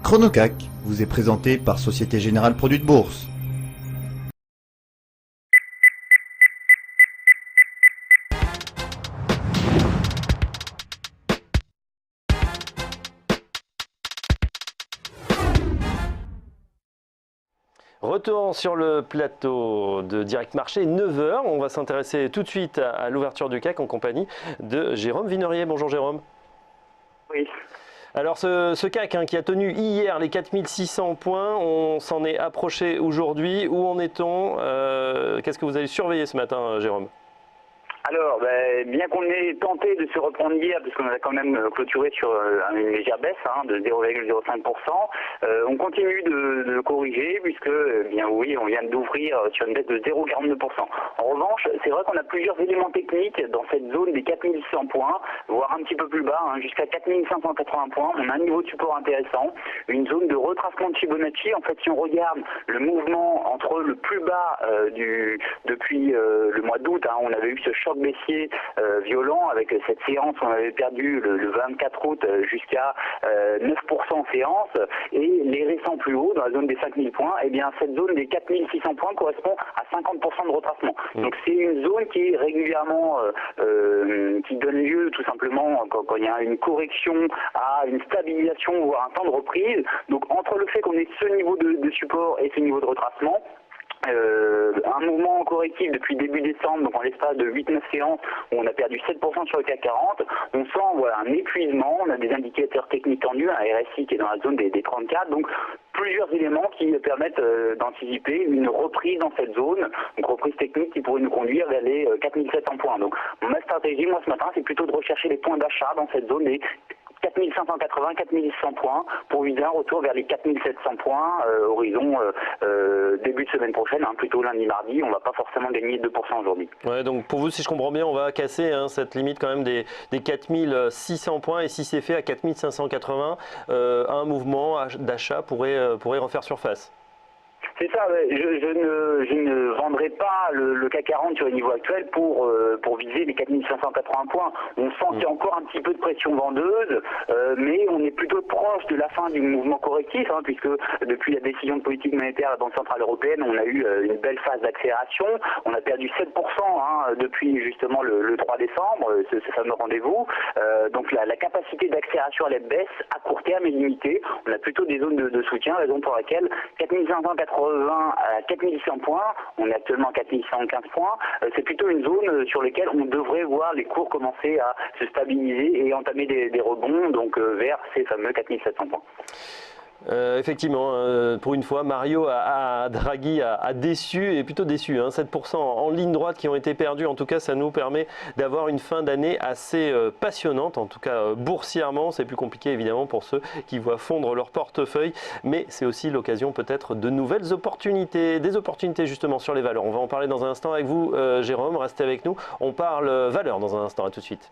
Chronocac vous est présenté par Société Générale Produits de Bourse. Retour sur le plateau de Direct Marché, 9 h. On va s'intéresser tout de suite à l'ouverture du CAC en compagnie de Jérôme Vinorier. Bonjour Jérôme. Oui. Alors ce CAC qui a tenu hier les 4600 points, on s'en est approché aujourd'hui. Où en est-on? Qu'est-ce que vous avez surveillé ce matin Jérôme? Alors, bien qu'on ait tenté de se reprendre hier, puisqu'on a quand même clôturé sur une légère baisse de 0,05%, on continue de corriger, puisque, bien oui, on vient d'ouvrir sur une baisse de 0,42%. En revanche, c'est vrai qu'on a plusieurs éléments techniques dans cette zone des 4100 points, voire un petit peu plus bas, jusqu'à 4580 points. On a un niveau de support intéressant, une zone de retracement de Fibonacci. En fait, si on regarde le mouvement entre le plus bas depuis le mois d'août, on avait eu ce choc baissier violent avec cette séance, on avait perdu le 24 août jusqu'à 9% en séance, et les récents plus hauts dans la zone des 5000 points, et bien cette zone des 4600 points correspond à 50% de retracement. Donc c'est une zone qui est régulièrement qui donne lieu tout simplement quand il y a une correction à une stabilisation voire un temps de reprise. Donc entre le fait qu'on ait ce niveau de support et ce niveau de retracement, un mouvement correctif depuis début décembre, donc en l'espace de 8-9 séances, où on a perdu 7% sur le CAC 40, on sent un épuisement, on a des indicateurs techniques tendus, un RSI qui est dans la zone des 34, donc plusieurs éléments qui permettent d'anticiper une reprise dans cette zone, donc reprise technique qui pourrait nous conduire vers les 4700 points. Donc ma stratégie, moi ce matin, c'est plutôt de rechercher les points d'achat dans cette zone des 4580, 4100 points pour viser un retour vers les 4700 points, horizon début de semaine prochaine, plutôt lundi, mardi. On ne va pas forcément gagner 2% aujourd'hui. Ouais, donc pour vous, si je comprends bien, on va casser cette limite quand même des 4600 points, et si c'est fait à 4580, un mouvement d'achat pourrait refaire surface. C'est ça, ouais. Je ne vendrai pas le CAC 40 sur les niveaux actuels pour viser les 4580 points. On sent qu'il y a encore un petit peu de pression vendeuse, mais on est plutôt proche de la fin du mouvement correctif, puisque depuis la décision de politique monétaire de la Banque Centrale Européenne, on a eu une belle phase d'accélération. On a perdu 7% depuis justement le 3 décembre, ce fameux rendez-vous. Donc la capacité d'accélération à la baisse à court terme est limitée. On a plutôt des zones de soutien, raison pour laquelle 4580 à 4100 points, on est actuellement à 4115 points, c'est plutôt une zone sur laquelle on devrait voir les cours commencer à se stabiliser et entamer des rebonds, donc vers ces fameux 4700 points. Effectivement, pour une fois, Mario Draghi a déçu, et plutôt déçu, 7% en ligne droite qui ont été perdus. En tout cas, ça nous permet d'avoir une fin d'année assez passionnante, en tout cas boursièrement. C'est plus compliqué évidemment pour ceux qui voient fondre leur portefeuille, mais c'est aussi l'occasion peut-être de nouvelles opportunités, des opportunités justement sur les valeurs. On va en parler dans un instant avec vous, Jérôme, restez avec nous. On parle valeurs dans un instant, à tout de suite.